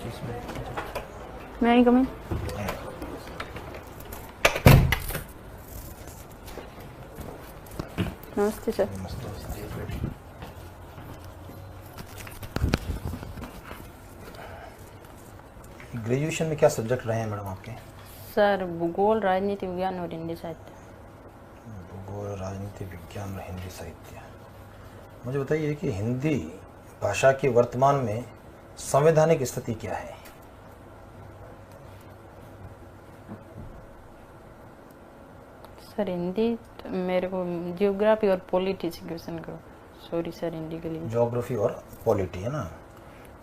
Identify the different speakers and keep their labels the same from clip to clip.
Speaker 1: मैं I coming. नमस्ते sir.
Speaker 2: Graduation में क्या सब्जेक्ट रहे हैं मैडम आपके?
Speaker 1: सर भूगोल, राजनीति विज्ञान और हिंदी साहित्य।
Speaker 2: भूगोल, राजनीति विज्ञान और हिंदी साहित्य। मुझे बताइए कि हिंदी भाषा की वर्तमान में संवैधानिक स्थिति क्या है?
Speaker 1: सर हिंदी तो मेरे को जियोग्राफी और पॉलिटी से क्वेश्चन करो। सॉरी सर, हिंदी के लिए।
Speaker 2: ज्योग्राफी और पॉलिटी है ना?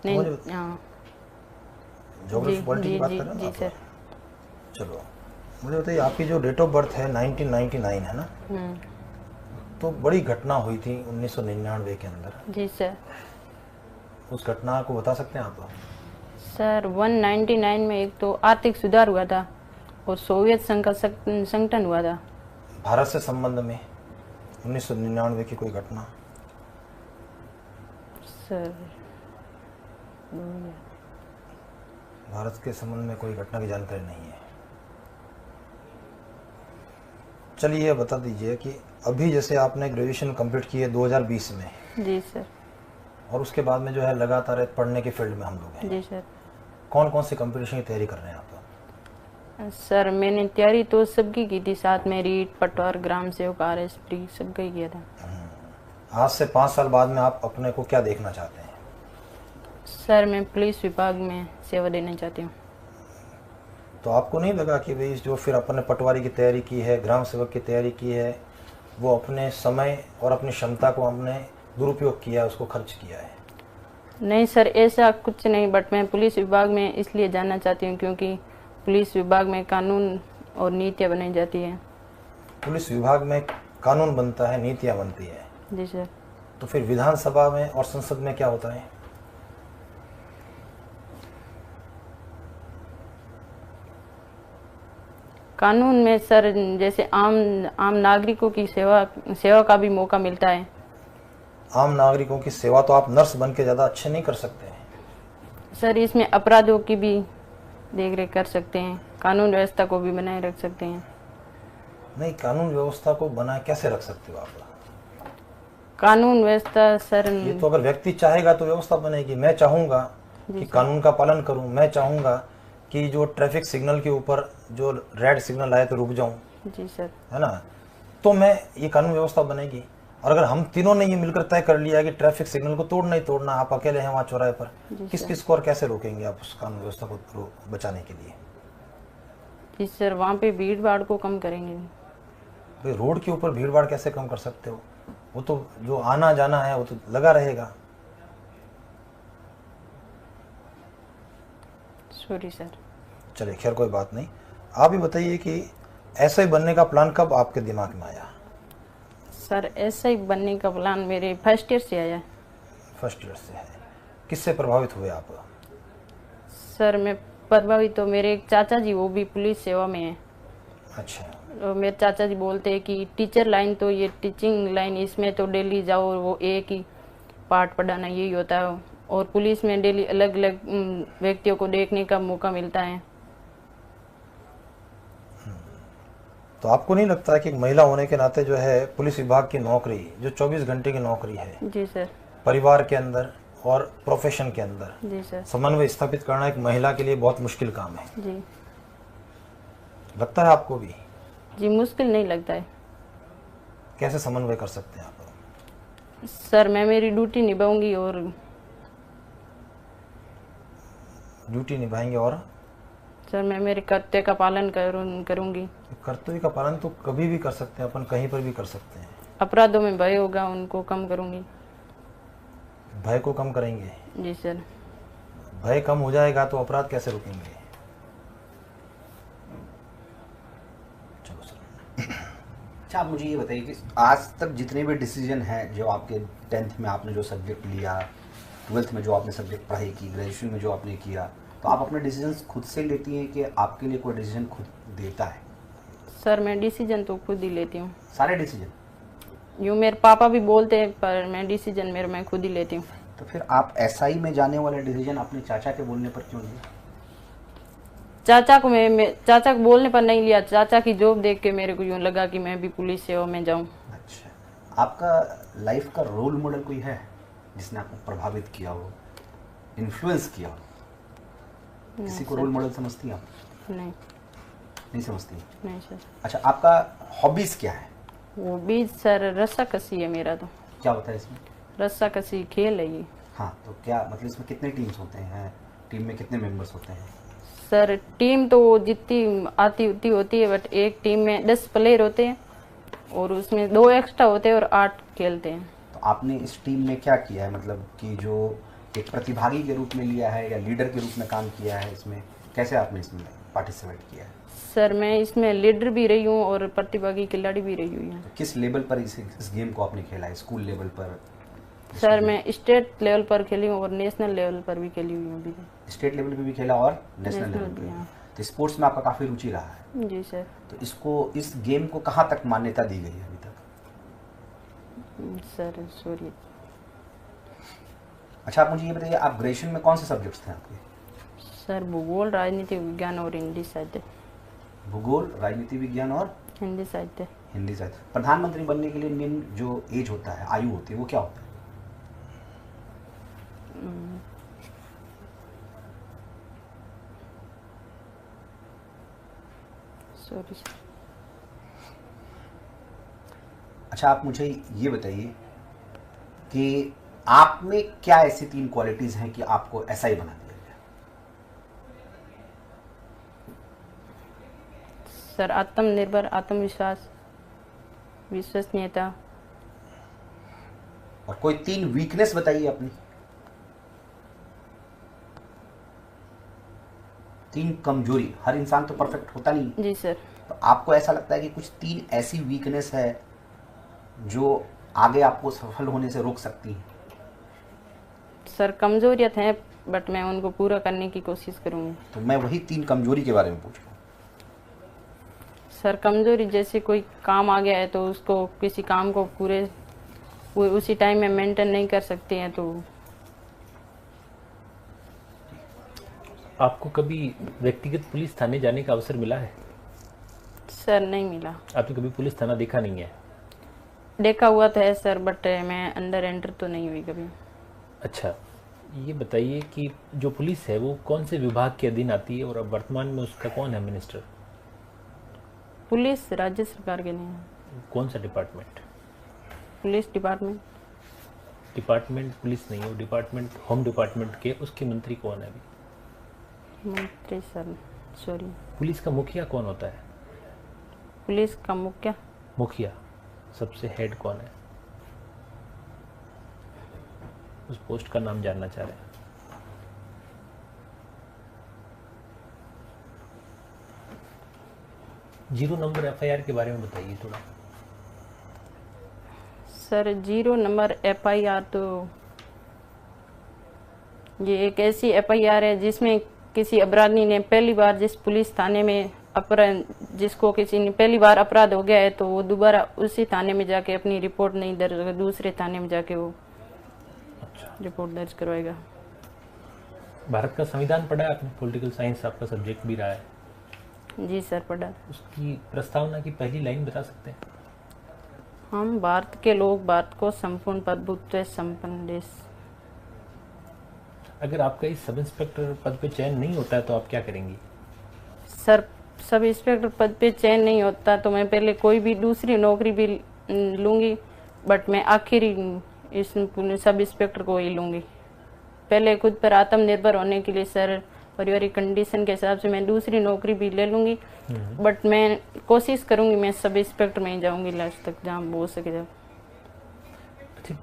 Speaker 1: नहीं, हाँ
Speaker 2: ज्योग्राफी पॉलिटी की बात कर रहे हैं
Speaker 1: जी
Speaker 2: आप?
Speaker 1: सर।
Speaker 2: चलो मुझे बताइए, आपकी जो डेट ऑफ बर्थ है 1999 है ना? तो बड़ी घटना हुई थी 1999 के अंदर।
Speaker 1: जी सर।
Speaker 2: उस घटना को बता सकते हैं आप?
Speaker 1: सर 199 में एक तो आर्थिक सुधार हुआ था और सोवियत संघ का संगठन हुआ था।
Speaker 2: भारत से संबंध में 1999 की कोई घटना?
Speaker 1: सर
Speaker 2: भारत के संबंध में कोई घटना की जानकारी नहीं है। चलिए ये बता दीजिए कि अभी जैसे आपने ग्रेजुएशन कंप्लीट की है 2020 में।
Speaker 1: जी सर।
Speaker 2: और उसके बाद में जो है लगातार पढ़ने के फील्ड में हम लोग हैं।
Speaker 1: जी सर।
Speaker 2: कौन कौन सी कंपटीशन की तैयारी कर रहे हैं आप?
Speaker 1: सर मैंने तैयारी तो सबकी की थी, साथ में रीट, पटवार, ग्राम सेवक, RS प्री सबका ही किया था।
Speaker 2: आज से 5 साल बाद में आप अपने को क्या देखना चाहते हैं?
Speaker 1: सर मैं पुलिस विभाग में सेवा देना चाहती हूँ।
Speaker 2: तो आपको नहीं लगा कि भाई जो फिर अपने पटवारी की तैयारी की है, ग्राम सेवक की तैयारी की है, वो अपने समय और अपनी क्षमता को हमने दुरुपयोग किया, उसको खर्च किया है?
Speaker 1: नहीं सर, ऐसा कुछ नहीं, बट मैं पुलिस विभाग में इसलिए जाना चाहती हूँ क्योंकि पुलिस विभाग में कानून और नीतियाँ बनाई जाती है।
Speaker 2: पुलिस विभाग में कानून बनता है, नीतियाँ बनती है।
Speaker 1: जी सर।
Speaker 2: तो फिर विधानसभा में और संसद में क्या होता है?
Speaker 1: कानून में सर जैसे आम नागरिकों की सेवा का भी मौका मिलता है।
Speaker 2: आम नागरिकों की सेवा तो आप नर्स बन के ज़्यादा अच्छे नहीं कर सकते हैं
Speaker 1: सर, इसमें अपराधों की भी देखरेख कर सकते हैं, कानून व्यवस्था को भी बनाए रख सकते हैं।
Speaker 2: नहीं, कानून व्यवस्था को बनाए कैसे रख सकते हो आप?
Speaker 1: कानून व्यवस्था सर,
Speaker 2: ये तो अगर व्यक्ति चाहेगा तो व्यवस्था बनेगी। मैं चाहूंगा कि कानून का पालन करूं, मैं चाहूंगा कि जो ट्रैफिक सिग्नल के ऊपर जो रेड सिग्नल आए तो रुक जाऊं,
Speaker 1: जी सर,
Speaker 2: है ना? तो मैं ये कानून व्यवस्था बनेगी। और अगर हम तीनों ने ये मिलकर तय कर लिया कि ट्रैफिक सिग्नल को तोड़ना ही तोड़ना, आप अकेले हैं वहाँ चौराहे पर, किस किस को और कैसे रोकेंगे आप उस कानून व्यवस्था को बचाने के लिए?
Speaker 1: जी सर, वहाँ पे भीड़ भाड़ को कम करेंगे।
Speaker 2: भाई रोड के ऊपर भीड़ भाड़ कैसे कम कर सकते हो? वो तो जो आना जाना है वो तो लगा रहेगा।
Speaker 1: Sorry sir.
Speaker 2: चलिए खैर कोई बात नहीं। आप ही बताइए कि ऐसा ही बनने का प्लान कब आपके दिमाग में आया?
Speaker 1: सर ऐसा ही बनने का प्लान मेरे फर्स्ट ईयर से आया।
Speaker 2: फर्स्ट ईयर से है। किससे प्रभावित हुए आप?
Speaker 1: सर मैं प्रभावित तो मेरे एक चाचा जी, वो भी पुलिस सेवा में है।
Speaker 2: अच्छा।
Speaker 1: तो मेरे चाचा जी बोलते हैं कि टीचर लाइन तो ये टीचिंग लाइन, इसमें तो डेली जाओ, वो एक ही पाठ पढ़ाना यही होता है, और पुलिस में डेली अलग अलग व्यक्तियों को देखने का मौका मिलता है।
Speaker 2: तो आपको नहीं लगता कि एक महिला होने के नाते जो है पुलिस विभाग की नौकरी, जो 24 घंटे की नौकरी है,
Speaker 1: जी सर,
Speaker 2: परिवार के अंदर और प्रोफेशन के अंदर
Speaker 1: जी सर,
Speaker 2: समन्वय स्थापित करना एक महिला के लिए बहुत मुश्किल काम है?
Speaker 1: जी
Speaker 2: लगता है आपको भी?
Speaker 1: जी, मुश्किल नहीं लगता है।
Speaker 2: कैसे समन्वय कर सकते हैं आप?
Speaker 1: सर मैं मेरी ड्यूटी निभाऊंगी और
Speaker 2: ड्यूटी निभाएंगे और
Speaker 1: सर मैं मेरे कर्तव्य का पालन करूंगी।
Speaker 2: कर्तव्य का पालन तो कभी भी कर सकते हैं अपन, कहीं पर भी कर सकते हैं।
Speaker 1: अपराधों में भय होगा उनको कम करूंगी।
Speaker 2: भय को कम करेंगे?
Speaker 1: जी सर।
Speaker 2: भय कम हो जाएगा तो अपराध कैसे रुकेंगे? चलो सर।
Speaker 3: अच्छा, आप मुझे ये बताइए कि आज तक जितने भी डिसीजन हैं, जो आपके 10th में आपने जो सब्जेक्ट लिया, 12th में जो आपने सब्जेक्ट पढ़ाई की, ग्रेजुएशन में जो आपने किया, तो आप अपने डिसीजंस खुद से लेती हैं कि आपके लिए कोई डिसीजन खुद देता है?
Speaker 1: सर मैं डिसीजन तो खुद ही लेती हूँ।
Speaker 3: सारे डिसीजन?
Speaker 1: यूँ मेरे पापा भी बोलते हैं, पर मैं डिसीजन मैं खुद ही लेती हूँ।
Speaker 3: तो फिर आप एसआई में जाने वाला डिसीजन अपने चाचा के बोलने पर क्यों लिया?
Speaker 1: चाचा को चाचा को बोलने पर नहीं लिया, चाचा की जॉब देख के मेरे को यूं लगा कि मैं भी पुलिस सेवा में जाऊं।
Speaker 3: अच्छा, आपका लाइफ का रोल मॉडल कोई है जिसने आपको प्रभावित किया हो, इन्फ्लुएंस किया हो? किसी को रोल मॉडल समझती हैं आप?
Speaker 1: नहीं।
Speaker 3: नहीं समझती?
Speaker 1: नहीं सर।
Speaker 3: अच्छा, आपका हॉबीज क्या है?
Speaker 1: वो बीच सर रस्साकसी है मेरा। तो
Speaker 3: क्या होता है इसमें?
Speaker 1: रस्साकसी खेल है ये।
Speaker 3: हाँ, तो क्या मतलब इसमें कितने टीम्स होते हैं, टीम में कितने मेंबर्स होते हैं?
Speaker 1: सर टीम तो जितनी आती उतनी होती है, बट एक टीम में 10 प्लेयर होते हैं और उसमें 2 एक्स्ट्रा होते हैं और 8 खेलते हैं।
Speaker 3: तो आपने इस टीम में क्या किया है, मतलब कि जो एक प्रतिभागी के रूप में लिया है या लीडर के रूप में काम किया है, इसमें कैसे आपने इसमें पार्टिसिपेट किया है?
Speaker 1: सर मैं इसमें लीडर भी रही हूँ और प्रतिभागी खिलाड़ी भी रही हुई हूँ।
Speaker 3: तो किस लेवल पर इस गेम को आपने खेला है? स्कूल लेवल पर?
Speaker 1: सर मैं स्टेट लेवल पर खेली हूँ और नेशनल लेवल पर भी खेली हुई हूँ अभी।
Speaker 3: स्टेट लेवल पे भी खेला और नेशनल लेवल पे
Speaker 1: भी,
Speaker 3: भी।
Speaker 1: हाँ।
Speaker 3: तो स्पोर्ट्स में आपका काफ़ी रुचि रहा है।
Speaker 1: जी सर।
Speaker 3: तो इस गेम को कहाँ तक मान्यता दी गई है अभी तक?
Speaker 1: Sir sorry.
Speaker 3: अच्छा, आप मुझे ये बताइए, आप ग्रेजुएशन में कौन से सब्जेक्ट्स थे आपके?
Speaker 1: सर भूगोल, राजनीति विज्ञान और हिंदी साहित्य।
Speaker 3: भूगोल, राजनीति विज्ञान और
Speaker 1: हिंदी साहित्य।
Speaker 3: हिंदी साहित्य। प्रधानमंत्री बनने के लिए निम्न जो एज होता है, आयु होती है, वो क्या होता है?
Speaker 1: Sorry sir.
Speaker 3: अच्छा, आप मुझे ये बताइए कि आप में क्या ऐसी 3 क्वालिटीज हैं कि आपको ऐसा ही बना दिया गया?
Speaker 1: सर आत्मनिर्भर, आत्मविश्वास, विश्वसनीयता।
Speaker 3: और कोई 3 वीकनेस बताइए अपनी। 3 कमजोरी। हर इंसान तो परफेक्ट होता नहीं।
Speaker 1: जी सर।
Speaker 3: तो आपको ऐसा लगता है कि कुछ 3 ऐसी वीकनेस है जो आगे आपको सफल होने से रोक सकती है?
Speaker 1: सर कमजोरियत है, बट मैं उनको पूरा करने की कोशिश करूंगी।
Speaker 3: तो मैं वही 3 कमजोरी के बारे में पूछ रहा हूँ।
Speaker 1: सर कमजोरी जैसे कोई काम आ गया है तो उसको किसी काम को पूरे उसी टाइम में मेंटेन नहीं कर सकते हैं। तो
Speaker 4: आपको कभी व्यक्तिगत पुलिस थाने जाने का अवसर मिला है?
Speaker 1: सर नहीं मिला।
Speaker 4: आपने कभी पुलिस थाना देखा नहीं है?
Speaker 1: देखा हुआ तो है सर, बट मैं अंडर एंटर तो नहीं हुई कभी।
Speaker 4: अच्छा, ये बताइए कि जो पुलिस है वो कौन से विभाग के अधीन आती है और अब वर्तमान में उसका कौन है मिनिस्टर?
Speaker 1: पुलिस राज्य सरकार के नहीं है।
Speaker 4: कौन सा department?
Speaker 1: Police department.
Speaker 4: Department police नहीं हो, डिपार्टमेंट होम डिपार्टमेंट के उसके मंत्री कौन है अभी?
Speaker 1: मंत्री सर सॉरी।
Speaker 4: पुलिस का मुखिया कौन होता है?
Speaker 1: पुलिस का
Speaker 4: मुखिया सबसे हेड कौन है? उस पोस्ट का नाम जानना चाह रहे हैं। जीरो नंबर एफआईआर के बारे में बताइए थोड़ा।
Speaker 1: सर 0 नंबर एफआईआर तो ये एक ऐसी एफआईआर है जिसमें किसी अपराधी ने पहली बार जिस पुलिस थाने में जिसको किसी ने पहली बार अपराध हो गया है तो वो दोबारा उसी थाने में जाके अपनी रिपोर्ट नहीं दर्ज, दूसरे थाने में जाके वो रिपोर्ट दर्ज करवाएगा।
Speaker 4: भारत का संविधान पढ़ा है आपने? पॉलिटिकल साइंस आपका सब्जेक्ट भी रहा है।
Speaker 1: जी सर पढ़ा।
Speaker 4: उसकी प्रस्तावना की पहली लाइन बता सकते हैं?
Speaker 1: हम भारत के लोग भारत को संपूर्ण प्रभुत्व संपन्न देश।
Speaker 4: अगर आपका इस सब इंस्पेक्टर पद पे चयन नहीं होता है तो आप क्या करेंगी?
Speaker 1: सर सब इंस्पेक्टर पद पे चयन नहीं होता तो मैं पहले कोई भी दूसरी नौकरी भी लूँगी, बट मैं आखिरी इस सब इंस्पेक्टर को ही लूँगी। पहले खुद पर आत्मनिर्भर होने के लिए सर पारिवारिक कंडीशन के हिसाब से मैं दूसरी नौकरी भी ले लूँगी, बट मैं कोशिश करूँगी मैं सब इंस्पेक्टर में ही जाऊँगी लास्ट तक जहाँ हो सके जब।
Speaker 4: अच्छा,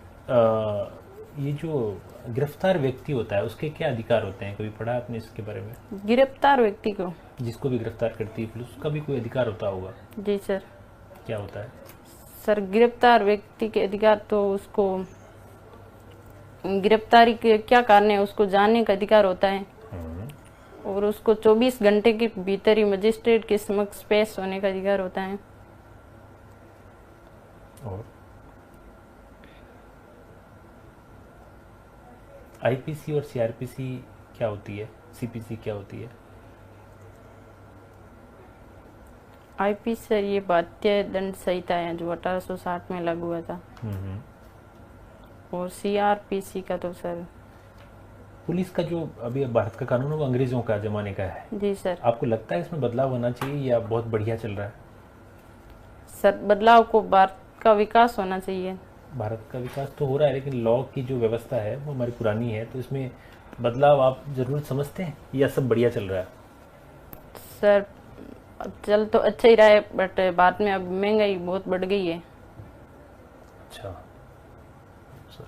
Speaker 4: ये जो गिरफ्तार व्यक्ति होता है उसके क्या अधिकार होते हैं? कभी पढ़ा आपने इसके बारे में?
Speaker 1: गिरफ्तार व्यक्ति को
Speaker 4: जिसको भी गिरफ्तार करती है पुलिस उसका भी कोई अधिकार होता होगा?
Speaker 1: जी सर।
Speaker 4: क्या होता है?
Speaker 1: सर गिरफ्तार व्यक्ति के अधिकार तो उसको गिरफ्तारी के क्या कारण है उसको जानने का अधिकार होता है और उसको 24 घंटे के भीतर ही मजिस्ट्रेट के समक्ष पेश होने का अधिकार होता है।
Speaker 4: और आईपीसी और सीआरपीसी क्या होती है, सीपीसी क्या होती है?
Speaker 1: आईपी सर ये भारतीय दंड संहिता है जो 1860 में लागू हुआ था। और सीआरपीसी का तो सर
Speaker 4: पुलिस का जो अभी भारत का कानून है वो अंग्रेजों का जमाने का है।
Speaker 1: जी सर।
Speaker 4: आपको लगता है इसमें बदलाव होना चाहिए या बहुत बढ़िया चल रहा है?
Speaker 1: सर बदलाव को भारत का विकास होना चाहिए।
Speaker 4: भारत का विकास तो हो रहा है, लेकिन लॉ की जो व्यवस्था है वो हमारी पुरानी है, तो इसमें बदलाव आप जरूरत समझते हैं या सब बढ़िया चल रहा है?
Speaker 1: सर अब चल तो अच्छा ही रहा है, बट बाद में अब महंगाई बहुत बढ़ गई है।
Speaker 4: अच्छा सर,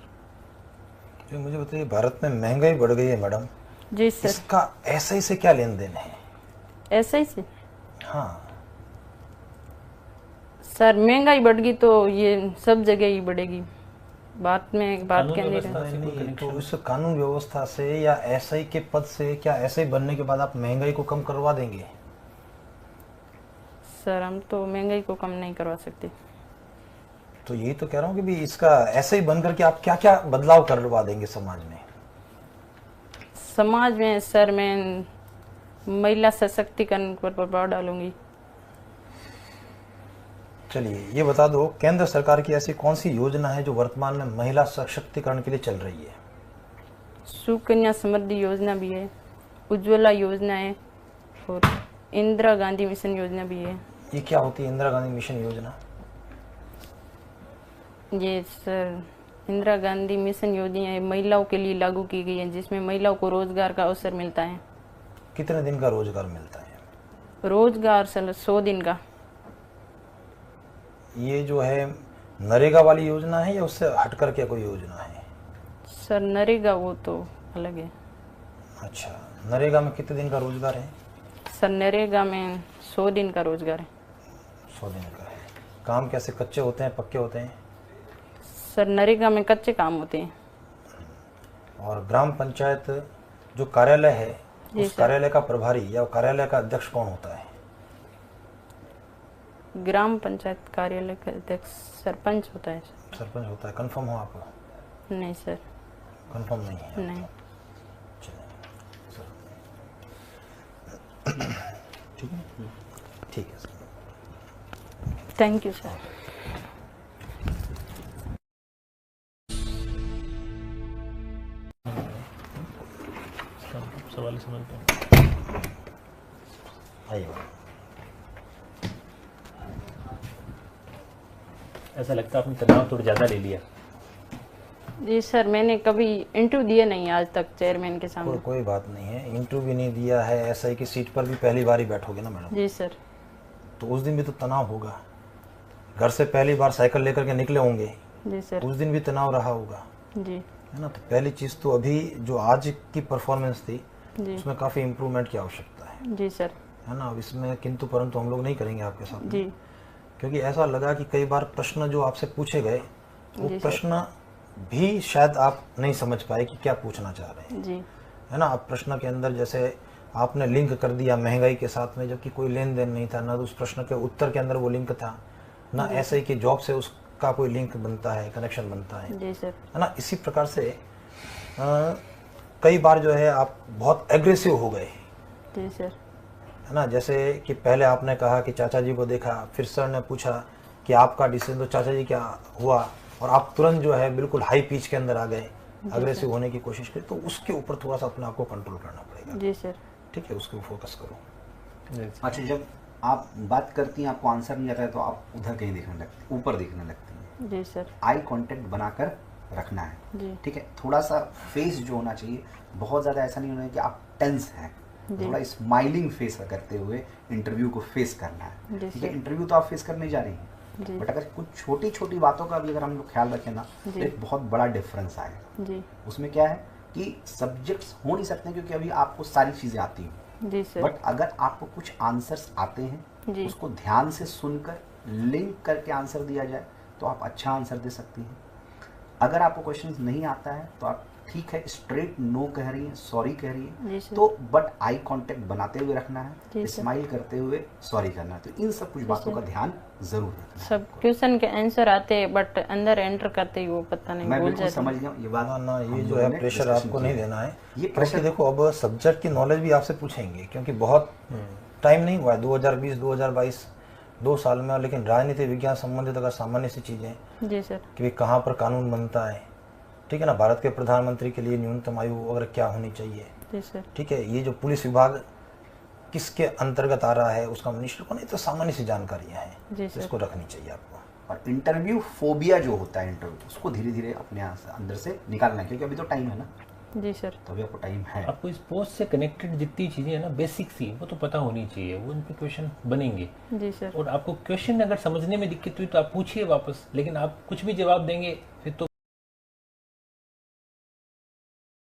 Speaker 2: जो मुझे बताइए, भारत में महंगाई बढ़ गई है मैडम,
Speaker 1: जी सर।
Speaker 2: इसका एसआई से क्या लेन देन है?
Speaker 1: ऐसा ही से
Speaker 2: हाँ,
Speaker 1: सर महंगाई बढ़ गई तो ये सब जगह ही बढ़ेगी, बात में बात
Speaker 4: कानून
Speaker 1: के अंदर
Speaker 4: व्यवस्था
Speaker 1: है।
Speaker 4: से कोई
Speaker 2: नहीं, तो
Speaker 4: कनेक्शन?
Speaker 2: इस कानून व्यवस्था से या एसआई के पद से, क्या एसआई बनने के बाद आप महंगाई को कम करवा देंगे?
Speaker 1: सर हम तो महंगाई को कम नहीं करवा सकते।
Speaker 2: तो यही तो कह रहा हूँ कि भी इसका एसआई बन करके आप क्या क्या बदलाव करवा देंगे समाज में?
Speaker 1: समाज में सर मैं महिला सशक्तिकरण पर प्रभाव डालूंगी।
Speaker 2: चलिए ये बता दो, केंद्र सरकार की ऐसी कौन सी योजना है जो वर्तमान में महिला सशक्तिकरण के लिए चल रही है?
Speaker 1: सुकन्या समृद्धि योजना भी है, उज्ज्वला योजना है और इंदिरा गांधी मिशन योजना भी है।
Speaker 2: ये क्या होती है इंदिरा गांधी मिशन योजना?
Speaker 1: ये सर इंदिरा गांधी मिशन योजना महिलाओं के लिए लागू की गई है, जिसमें महिलाओं को रोजगार का अवसर मिलता है।
Speaker 2: कितने दिन का रोजगार मिलता है?
Speaker 1: रोजगार सर 100 दिन का।
Speaker 2: ये जो है नरेगा वाली योजना है या उससे हटकर के कोई योजना है?
Speaker 1: सर नरेगा वो तो अलग है।
Speaker 2: अच्छा, नरेगा में कितने दिन का रोजगार है?
Speaker 1: सर नरेगा में 100 दिन का रोजगार है।
Speaker 2: 100 दिन का है। काम कैसे, कच्चे होते हैं पक्के होते हैं?
Speaker 1: सर नरेगा में कच्चे काम होते हैं।
Speaker 2: और ग्राम पंचायत जो कार्यालय है,
Speaker 1: जी
Speaker 2: उस
Speaker 1: सर।
Speaker 2: कार्यालय का प्रभारी या कार्यालय का अध्यक्ष कौन होता है?
Speaker 1: ग्राम पंचायत कार्यालय का अध्यक्ष सरपंच होता है।
Speaker 2: सरपंच होता है। कंफर्म हो आप?
Speaker 1: नहीं सर।
Speaker 2: कंफर्म नहीं है?
Speaker 1: नहीं।
Speaker 2: ठीक है, ठीक है सर।
Speaker 1: Thank you sir.
Speaker 4: इसका सवाल समझता हूँ।
Speaker 2: आइए।
Speaker 4: ऐसा लगता है आपने तनाव थोड़ा ज़्यादा ले लिया।
Speaker 1: जी सर, मैंने कभी इंटरव्यू दिया नहीं आज तक चेयरमैन के सामने।
Speaker 2: कोई बात नहीं है, इंटरव्यू भी नहीं दिया है, एसआई की सीट पर भी पहली बार ही बैठोगे ना मैडम,
Speaker 1: जी सर।
Speaker 2: तो उस दिन भी तो तनाव होगा। घर से पहली बार साइकिल लेकर के निकले होंगे,
Speaker 1: जी सर।
Speaker 2: उस दिन भी तनाव रहा होगा,
Speaker 1: जी
Speaker 2: है ना। तो पहली चीज़ तो अभी जो आज की परफॉर्मेंस थी
Speaker 1: जी
Speaker 2: उसमें काफ़ी इम्प्रूवमेंट की आवश्यकता है
Speaker 1: जी सर।
Speaker 2: है ना। अब इसमें किंतु परंतु हम लोग नहीं करेंगे आपके साथ में,
Speaker 1: जी
Speaker 2: क्योंकि ऐसा लगा कि कई बार प्रश्न जो आपसे पूछे गए वो
Speaker 1: जी सर।
Speaker 2: प्रश्न भी शायद आप नहीं समझ पाए कि क्या पूछना चाह रहे हैं,
Speaker 1: जी
Speaker 2: है ना। आप प्रश्न के अंदर जैसे आपने लिंक कर दिया महंगाई के साथ में, जबकि कोई लेन देन नहीं था, ना तो उस प्रश्न के उत्तर के अंदर वो लिंक था, ना एसआई की जॉब से उसका कोई लिंक बनता है, कनेक्शन बनता है
Speaker 1: जी सर।
Speaker 2: ना। इसी प्रकार से कई बार जो है आप बहुत एग्रेसिव हो गए,
Speaker 1: जी सर।
Speaker 2: है ना। जैसे कि पहले आपने कहा कि चाचा जी को देखा, फिर सर ने पूछा कि आपका डिसीजन, तो चाचा जी क्या हुआ, और आप तुरंत जो है बिल्कुल हाई पिच के अंदर आ गए, अग्रेसिव होने की कोशिश करी। तो उसके ऊपर थोड़ा सा अपने आप को कंट्रोल करना पड़ेगा,
Speaker 1: जी सर।
Speaker 2: ठीक है, उसके ऊपर फोकस करो।
Speaker 3: अच्छा, जब आप बात करती हैं आपको आंसर नहीं आता है तो आप उधर कहीं देखने लगती हैं, ऊपर देखने लगती हैं।
Speaker 1: जी सर।
Speaker 3: आई कांटेक्ट बनाकर रखना है,
Speaker 1: जी
Speaker 3: ठीक है। थोड़ा सा फेस जो होना चाहिए, बहुत ज़्यादा ऐसा नहीं होना है कि आप टेंस हैं,
Speaker 1: जी।
Speaker 3: थोड़ा स्माइलिंग फेस करते हुए इंटरव्यू को फेस करना है,
Speaker 1: जी
Speaker 3: ठीक है।
Speaker 1: सर।
Speaker 3: इंटरव्यू तो आप फेस करने जा रही हैं,
Speaker 1: जी
Speaker 3: बट अगर कुछ छोटी छोटी बातों का भी अगर हम लोग ख्याल रखें ना, तो
Speaker 1: जी।
Speaker 3: एक बहुत बड़ा डिफरेंस आएगा।
Speaker 1: जी
Speaker 3: उसमें क्या है कि सब्जेक्ट्स हो नहीं सकते क्योंकि अभी आपको सारी चीज़ें आती हैं,
Speaker 1: जी सर।
Speaker 3: बट अगर आपको कुछ आंसर्स आते हैं,
Speaker 1: जी
Speaker 3: उसको ध्यान से सुनकर लिंक करके आंसर दिया जाए तो आप अच्छा आंसर दे सकती हैं। अगर आपको क्वेश्चन नहीं आता है तो आप ठीक है, स्ट्रेट नो कह रही है, सॉरी कह रही
Speaker 1: जी
Speaker 3: है,
Speaker 1: सर।
Speaker 3: तो बट आई कांटेक्ट बनाते हुए रखना
Speaker 1: जी
Speaker 3: है,
Speaker 1: सर।
Speaker 3: स्माइल करते हुए सॉरी करना है। तो इन सब कुछ बातों का ध्यान जरूर रखना है।
Speaker 1: सब क्वेश्चन के आंसर आते हैं बट अंदर एंटर करते ही वो पता नहीं
Speaker 3: मैं
Speaker 1: भूल
Speaker 3: बिल्कुल
Speaker 1: जाते
Speaker 3: समझ
Speaker 1: हैं।
Speaker 3: गया हूँ ये बात।
Speaker 2: ना ना, ये
Speaker 3: हम
Speaker 2: जो
Speaker 3: लोगों
Speaker 2: है
Speaker 3: ने
Speaker 2: प्रेशर
Speaker 3: discussion
Speaker 2: आपको
Speaker 3: किया
Speaker 2: नहीं
Speaker 3: है।
Speaker 2: देना है,
Speaker 3: ये
Speaker 2: क्योंकि
Speaker 3: प्रेशर
Speaker 2: देखो अब सब्जेक्ट की नॉलेज भी आपसे पूछेंगे, क्योंकि बहुत टाइम नहीं हुआ है, 2020 2022 2 साल में, लेकिन राजनीति विज्ञान संबंधित अगर सामान्य सी चीजें
Speaker 1: जी सर।
Speaker 2: कि भाई कहाँ पर कानून बनता है, ठीक है ना, भारत के प्रधानमंत्री के लिए न्यूनतम आयु वगैरह क्या होनी चाहिए,
Speaker 1: जी सर।
Speaker 2: ठीक है, ये जो पुलिस विभाग किसके अंतर्गत आ रहा है उसका मिनिस्टर को, नहीं तो सामान्य सी जानकारियां हैं,
Speaker 1: जी
Speaker 2: तो
Speaker 1: सर।
Speaker 2: इसको रखनी चाहिए आपको।
Speaker 3: और इंटरव्यू फोबिया जो होता है इंटरव्यू, उसको धीरे धीरे अपने अंदर से निकालना है, क्योंकि अभी तो टाइम है ना,
Speaker 1: जी सर।
Speaker 3: तो अभी आपको टाइम है।
Speaker 4: आपको इस पोस्ट से कनेक्टेड जितनी चीज़ें हैं ना बेसिक सी, वो तो पता होनी चाहिए, वो उन पे क्वेश्चन बनेंगे।
Speaker 1: जी सर।
Speaker 4: और आपको क्वेश्चन अगर समझने में दिक्कत हुई तो आप पूछिए वापस, लेकिन आप कुछ भी जवाब देंगे फिर तो